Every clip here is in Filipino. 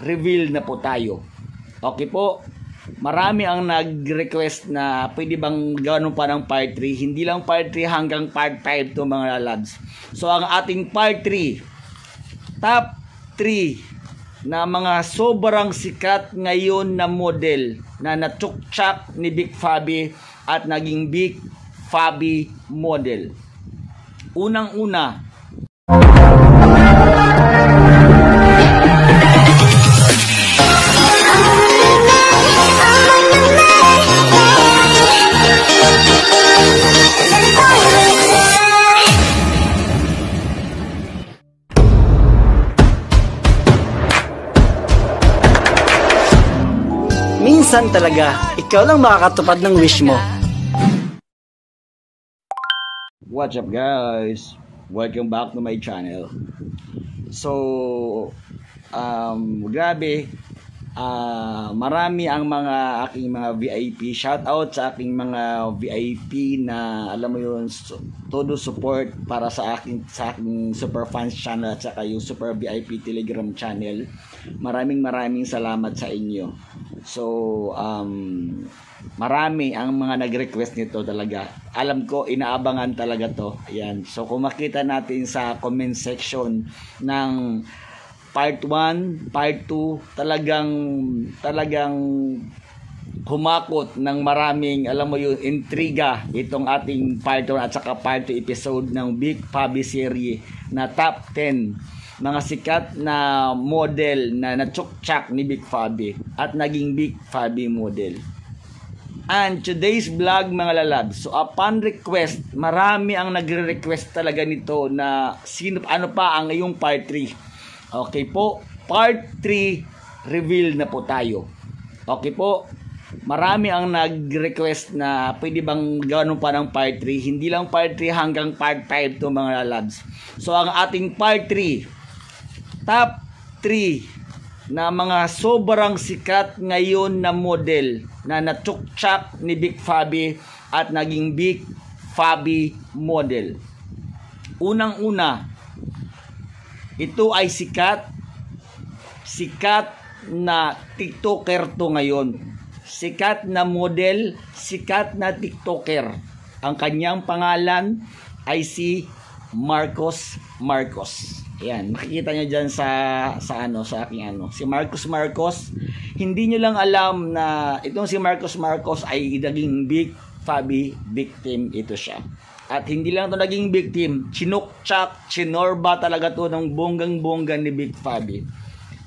reveal na po tayo. Okay po. Marami ang nag-request na pwede bang gano'n pa ng part 3. Hindi lang part 3 hanggang part 5 to mga lads. So ang ating part 3, top 3 na mga sobrang sikat ngayon na model na natsuktsak ni Big Fabi at naging Big Fabi model. Unang-una, minsan talaga, ikaw lang makakatupad ng wish mo. What's up guys? Welcome back to my channel. So, grabe, marami ang mga aking mga VIP. Shout out sa aking mga VIP na alam mo yun, todo support para sa aking super fans channel at saka yung super VIP Telegram channel. Maraming salamat sa inyo. So, marami ang mga nag-request nito talaga. Alam ko, inaabangan talaga to. Ayan. So, kung makita natin sa comment section ng part 1, part 2, talagang humakot ng maraming, alam mo yun, intriga itong ating part 1 at saka part 2 episode ng Big Fabi series na top 10 mga sikat na model na natsuktsak ni Big Fabi at naging Big Fabi model. And today's vlog mga lalabs, so upon request, marami ang nagre-request talaga nito na ano pa ang iyong part 3. Okay po, part 3 reveal na po tayo. Okay po, marami ang nag-request na pwede bang gano'n pa ng part 3. Hindi lang part 3 hanggang part 5 to mga lalabs. So ang ating part 3, top 3 na mga sobrang sikat ngayon na model na natsuktsak ni Big Fabi at naging Big Fabi model. Unang-una, ito ay sikat na TikToker to ngayon. Sikat na model, sikat na TikToker. Ang kanyang pangalan ay si Marcos. Ayan, makikita nyo dyan sa aking si Marcos. Hindi nyo lang alam na itong si Marcos ay naging Big Fabi victim ito siya. At hindi lang ito naging victim, chinorba talaga to ng bonggang-bongga ni Big Fabi.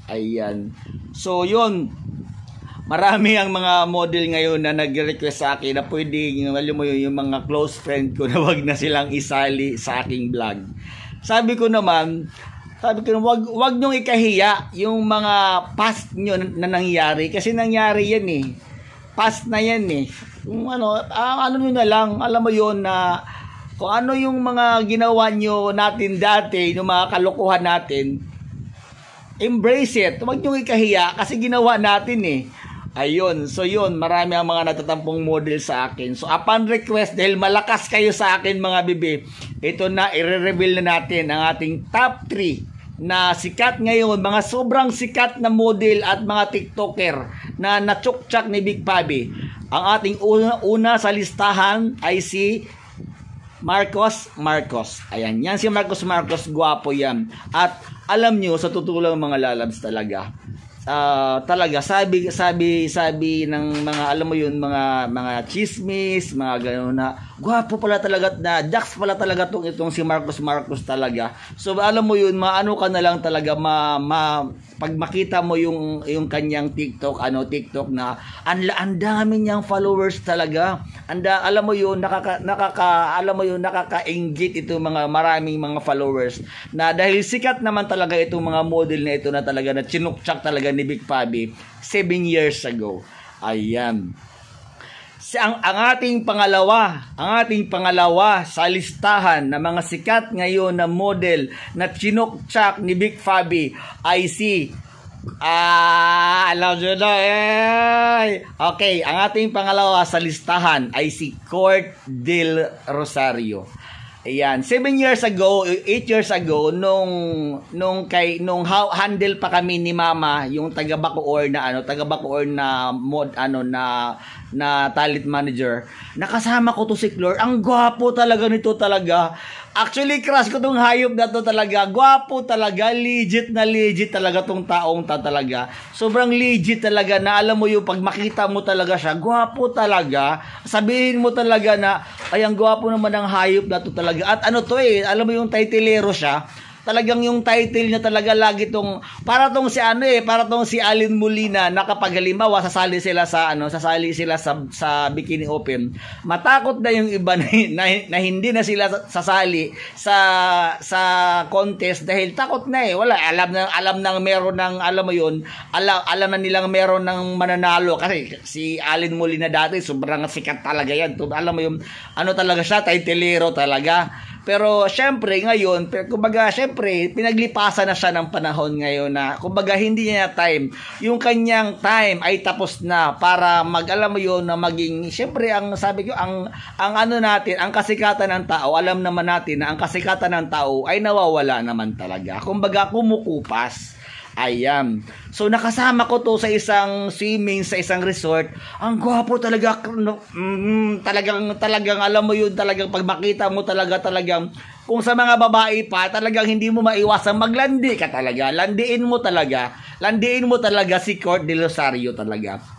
Ayan. So yun, marami ang mga model ngayon na nag-request sa akin na pwedeng, alam mo yun, yung mga close friend ko na wag na silang isali sa aking vlog. Sabi ko naman, wag nyong ikahiya yung mga past nyo na nangyari. Kasi nangyari yan eh. Past na yan eh. Kung ano nyo na lang, alam mo yun na kung ano yung mga ginawa nyo natin dati, yung mga kalokohan natin, embrace it. Wag nyong ikahiya kasi ginawa natin eh. Ayun, so yun, marami ang mga natatampong model sa akin. So upon request, dahil malakas kayo sa akin mga bibi, ito na, i-reveal na natin ang ating top 3 na sikat ngayon, mga sobrang sikat na model at mga TikToker na natsuktsak ni Big Fabi. Ang ating una sa listahan ay si Marcos. Ayan, yan si Marcos, gwapo yan. At alam nyo, sa tutulang mga lalabs talaga, talaga sabi ng mga, alam mo yun, mga chismis, mga gano'n na gwapo pala talaga, na jacks pala talaga itong si Marcos talaga. So alam mo yun, maano ka na lang talaga, pag makita mo yung kanyang TikTok na ang dami niyang followers talaga. Alam mo yun, nakaka-engage ito maraming mga followers na dahil sikat naman talaga itong mga model na ito na talaga na chinukchak talaga ni Big Fabi 7 years ago. Ayan. Ang ating pangalawa sa listahan ng mga sikat ngayon na model na chinukchak ni Big Fabi ay si alam nyo na okay, ang ating pangalawa sa listahan ay si Court del Rosario. Ayan, 7 years ago, 8 years ago, nung handle pa kami ni Mama, yung taga Bacoor na na talent manager. Nakasama ko to si Clore. Ang gwapo talaga nito talaga. Actually, crush ko tong hayop na to talaga. Gwapo talaga, legit talaga tong taong talaga. Sobrang legit talaga na alam mo yung pag makita mo talaga siya, gwapo talaga. Sabihin mo talaga na, ay ang gwapo naman ng hayop na to talaga. At ano to alam mo yung titlero siya. Talagang yung title niya talaga lagi tong para tong si Alin Molina na kapag halimbawa sasali sila sa Bikini Open, matakot na yung iba na hindi na sila sasali sa contest dahil takot na wala alam nang meron ng alam na nilang meron ng mananalo kasi si Alin Molina dati sobrang sikat talaga yan. Alam mo yung talaga siya, titlero talaga. Pero syempre ngayon, pinaglipasan na siya ng panahon ngayon na kumbaga hindi niya time. Yung kanyang time ay tapos na para alam mo yun na maging syempre ang sabi ko ang kasikatan ng tao, alam naman natin na ang kasikatan ng tao ay nawawala naman talaga. Kumbaga kumukupas. Ayan. So nakasama ko to sa isang swimming sa isang resort. Ang gwapo talaga. Talagang alam mo yun talagang pag makita mo talagang kung sa mga babae pa talagang hindi mo maiwasang maglandi ka talaga. Landiin mo talaga si Court de Rosario talaga.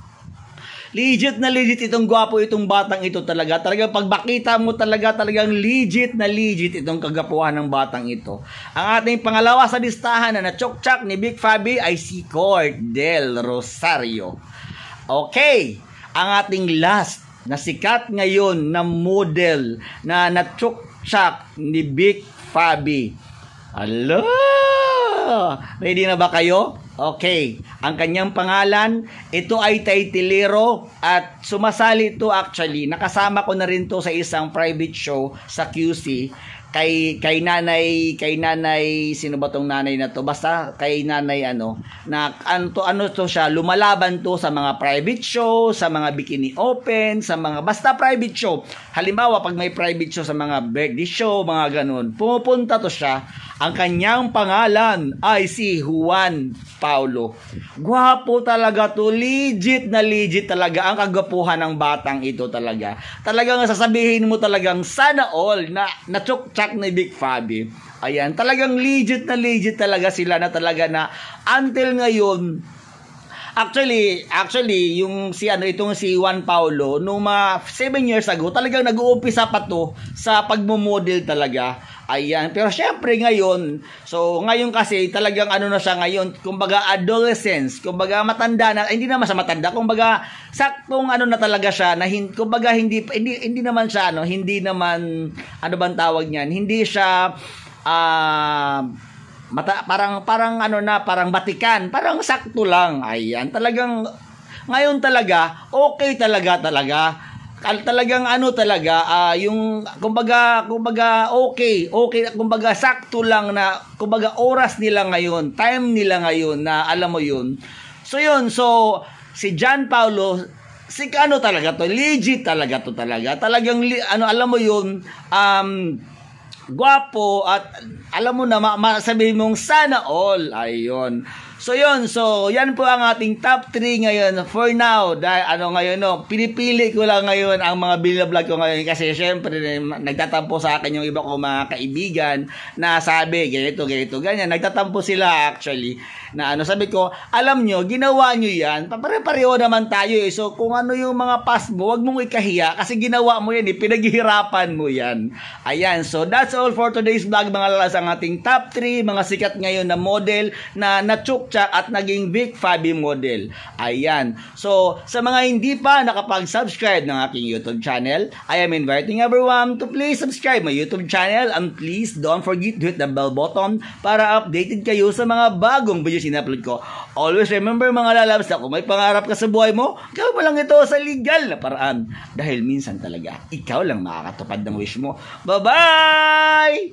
Legit itong gwapo itong batang ito talaga. Talagang pag makita mo talagang legit itong kagapuhan ng batang ito. Ang ating pangalawa sa listahan na na-chok-chak ni Big Fabi ay si Court del Rosario. Okay, ang ating last na sikat ngayon na model na na-chok-chak ni Big Fabi. Hello! Ready na ba kayo? Okay, ang kanyang pangalan, ito ay titlero at sumasali ito actually. Nakasama ko na rin to sa isang private show sa QC kay nanay sino ba tong nanay na to? Basta kay nanay to siya, lumalaban to sa mga private show, sa mga Bikini Open, sa mga basta private show. Halimbawa pag may private show sa mga birthday show, mga ganun, pumupunta to siya. Ang kanyang pangalan ay si Juan Paulo. Gwapo talaga to. Legit talaga ang kagwapuhan ng batang ito talaga. Talagang sasabihin mo talagang sana all na chok-chak ni Big Fabi. Ayan, talagang legit talaga sila na talaga na until ngayon. Actually, yung itong si Juan Paulo, nung 7 years ago, talagang nag-uumpisa pa to sa pagmo-model talaga. Ayan, pero syempre ngayon, ngayon kasi talagang na siya ngayon, kumbaga adolescence, kumbaga matanda na, hindi naman siya matanda, kumbaga saktong na talaga siya, na kumbaga hindi naman siya, hindi naman, bang tawag niyan, hindi siya, parang batikan, parang sakto lang. Ayan, talagang ngayon talaga okay talaga. Talagang yung kumbaga okay, kumbaga sakto lang na kumbaga oras nila ngayon, time nila ngayon na alam mo yun. So si John Paulo talaga to, legit talaga to talaga. Talagang alam mo yun, gwapo at alam mo na masabihin mong sana all. Ayun. So yan po ang ating top 3 ngayon for now. Dahil pinipili ko lang ngayon ang mga binablog ko ngayon kasi syempre nagtatampo sa akin yung iba ko mga kaibigan na sabi ganito ganyan. Nagtatampo sila actually na sabi ko, alam nyo, ginawa nyo yan, pare-pareho naman tayo So kung yung mga past mo, wag mong ikahiya kasi ginawa mo yan pinaghihirapan mo yan. Ayan, so that's all for today's vlog mga lalas, ang ating top 3 mga sikat ngayon na model na chok-chak at naging Big Fabi model. Ayan, so sa mga hindi pa nakapag-subscribe ng aking YouTube channel, I am inviting everyone to please subscribe my YouTube channel and please don't forget to hit the bell button para updated kayo sa mga bagong videos in-upload ko. Always remember mga lalabs na kung may pangarap ka sa buhay mo, gawin mo lang ito sa legal na paraan. Dahil minsan talaga, ikaw lang makakatupad ng wish mo. Bye-bye!